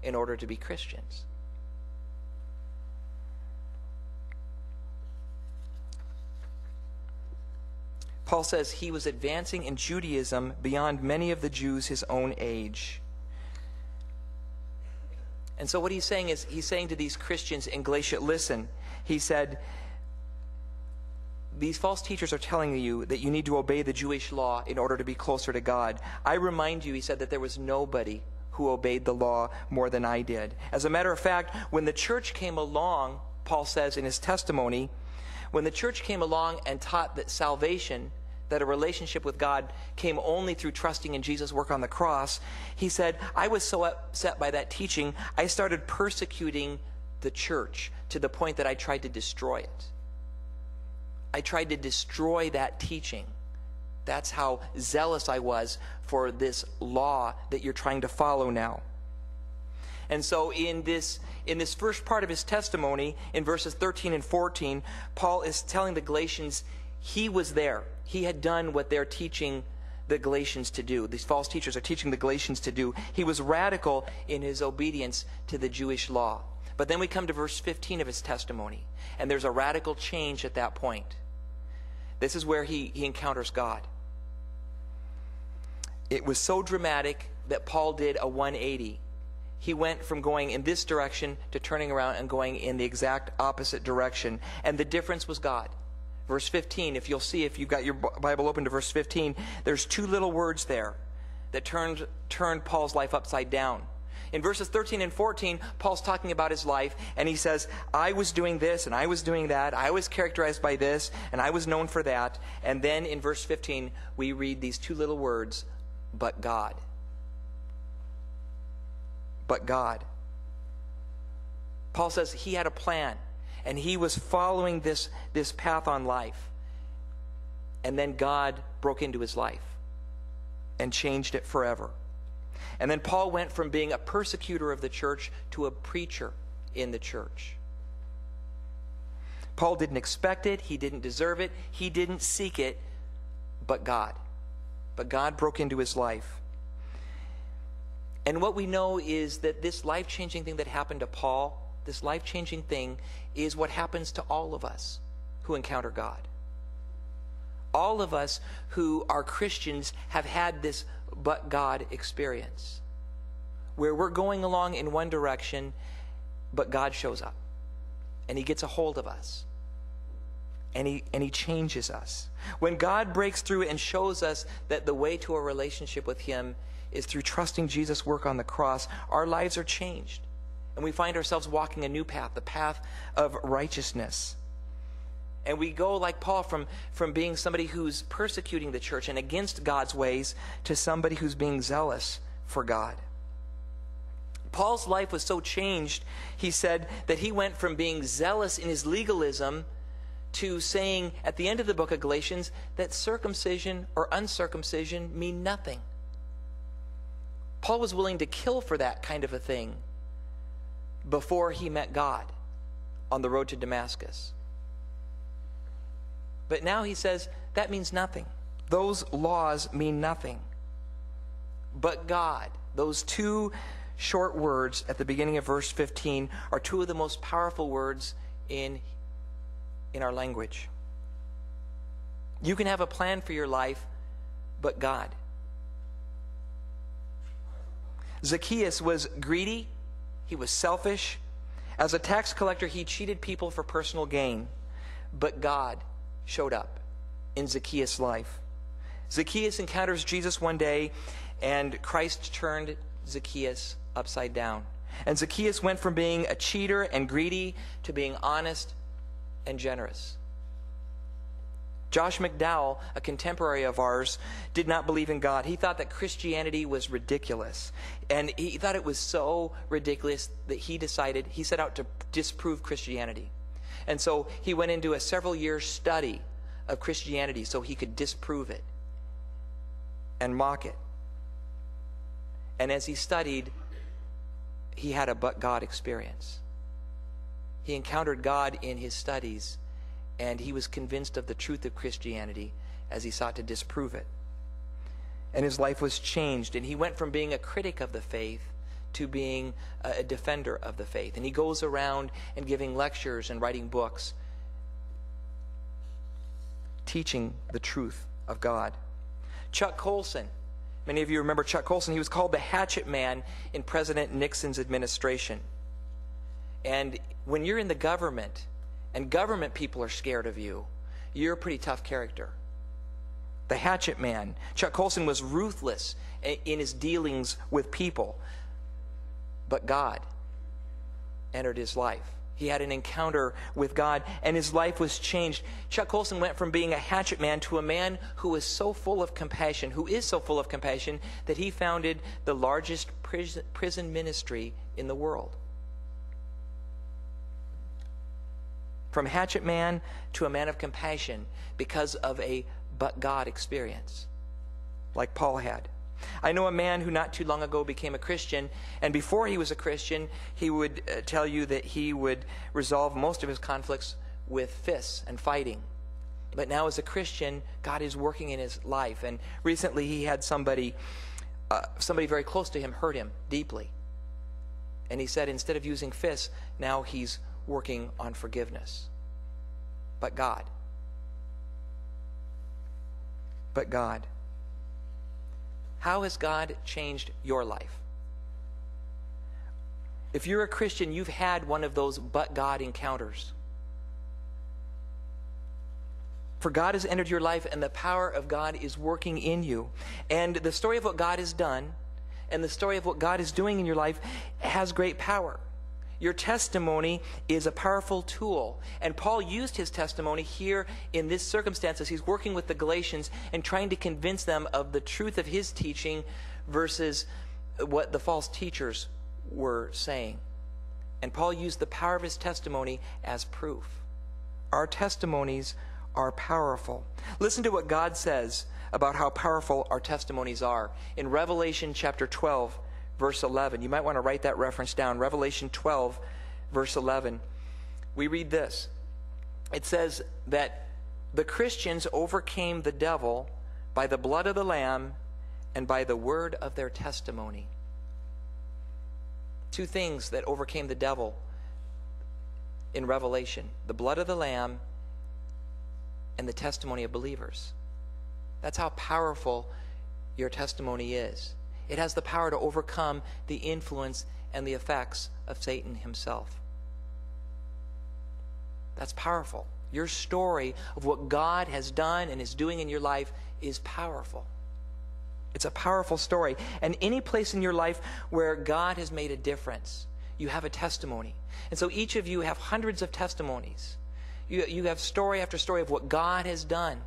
in order to be Christians. Paul says he was advancing in Judaism beyond many of the Jews his own age. And so what he's saying is, he's saying to these Christians in Galatia, listen, he said, these false teachers are telling you that you need to obey the Jewish law in order to be closer to God. I remind you, he said, that there was nobody who obeyed the law more than I did. As a matter of fact, when the church came along, Paul says in his testimony, when the church came along and taught that salvation, that a relationship with God came only through trusting in Jesus' work on the cross, he said, I was so upset by that teaching, I started persecuting the church to the point that I tried to destroy it. I tried to destroy that teaching. That's how zealous I was for this law that you're trying to follow now. And so in this first part of his testimony, in verses 13 and 14, Paul is telling the Galatians he was there. He had done what they're teaching the Galatians to do. These false teachers are teaching the Galatians to do. He was radical in his obedience to the Jewish law. But then we come to verse 15 of his testimony, and there's a radical change at that point. This is where he encounters God. It was so dramatic that Paul did a 180. He went from going in this direction to turning around and going in the exact opposite direction. And the difference was God. Verse 15, if you'll see, if you've got your Bible open to verse 15, there's two little words there that turned Paul's life upside down. In verses 13 and 14, Paul's talking about his life, and he says, I was doing this, and I was doing that. I was characterized by this, and I was known for that. And then in verse 15, we read these two little words, but God. But God. Paul says he had a plan, and he was following this path on life. And then God broke into his life and changed it forever. And then Paul went from being a persecutor of the church to a preacher in the church. Paul didn't expect it. He didn't deserve it. He didn't seek it, but God. But God broke into his life. And what we know is that this life-changing thing that happened to Paul, this life-changing thing, is what happens to all of us who encounter God. All of us who are Christians have had this but God experience, where we're going along in one direction, but God shows up, and he gets a hold of us, and he changes us. When God breaks through and shows us that the way to a relationship with him is through trusting Jesus' work on the cross, our lives are changed, and we find ourselves walking a new path, the path of righteousness. And we go, like Paul, from being somebody who's persecuting the church and against God's ways to somebody who's being zealous for God. Paul's life was so changed, he said, that he went from being zealous in his legalism to saying at the end of the book of Galatians that circumcision or uncircumcision mean nothing. Paul was willing to kill for that kind of a thing before he met God on the road to Damascus. But now he says, that means nothing. Those laws mean nothing. But God, those two short words at the beginning of verse 15 are two of the most powerful words in our language. You can have a plan for your life, but God. Zacchaeus was greedy. He was selfish. As a tax collector, he cheated people for personal gain. But God showed up in Zacchaeus' life. Zacchaeus encounters Jesus one day, and Christ turned Zacchaeus upside down. And Zacchaeus went from being a cheater and greedy to being honest and generous. Josh McDowell, a contemporary of ours, did not believe in God. He thought that Christianity was ridiculous. And he thought it was so ridiculous that he set out to disprove Christianity. And so he went into a several-year study of Christianity so he could disprove it and mock it. And as he studied, he had a but God experience. He encountered God in his studies, and he was convinced of the truth of Christianity as he sought to disprove it. And his life was changed, and he went from being a critic of the faith to being a defender of the faith. And he goes around and giving lectures and writing books, teaching the truth of God. Chuck Colson. Many of you remember Chuck Colson. He was called the hatchet man in President Nixon's administration. And when you're in the government and government people are scared of you, you're a pretty tough character. The hatchet man. Chuck Colson was ruthless in his dealings with people. But God entered his life. He had an encounter with God, and his life was changed. Chuck Colson went from being a hatchet man to a man who is so full of compassion, that he founded the largest prison ministry in the world. From hatchet man to a man of compassion because of a but God experience, like Paul had. I know a man who not too long ago became a Christian, and before he was a Christian, he would tell you that he would resolve most of his conflicts with fists and fighting. But now as a Christian, God is working in his life, and recently he had somebody very close to him hurt him deeply. And he said instead of using fists, now he's working on forgiveness. But God. But God. How has God changed your life? If you're a Christian, you've had one of those but God encounters. For God has entered your life, and the power of God is working in you. And the story of what God has done and the story of what God is doing in your life has great power. Your testimony is a powerful tool. And Paul used his testimony here in this circumstance as he's working with the Galatians and trying to convince them of the truth of his teaching versus what the false teachers were saying. And Paul used the power of his testimony as proof. Our testimonies are powerful. Listen to what God says about how powerful our testimonies are. In Revelation chapter 12, verse 11. You might want to write that reference down. Revelation 12, verse 11. We read this. It says that the Christians overcame the devil by the blood of the Lamb and by the word of their testimony. Two things that overcame the devil in Revelation: the blood of the Lamb and the testimony of believers. That's how powerful your testimony is. It has the power to overcome the influence and the effects of Satan himself. That's powerful. Your story of what God has done and is doing in your life is powerful. It's a powerful story. And any place in your life where God has made a difference, you have a testimony. And so each of you have hundreds of testimonies. You have story after story of what God has done.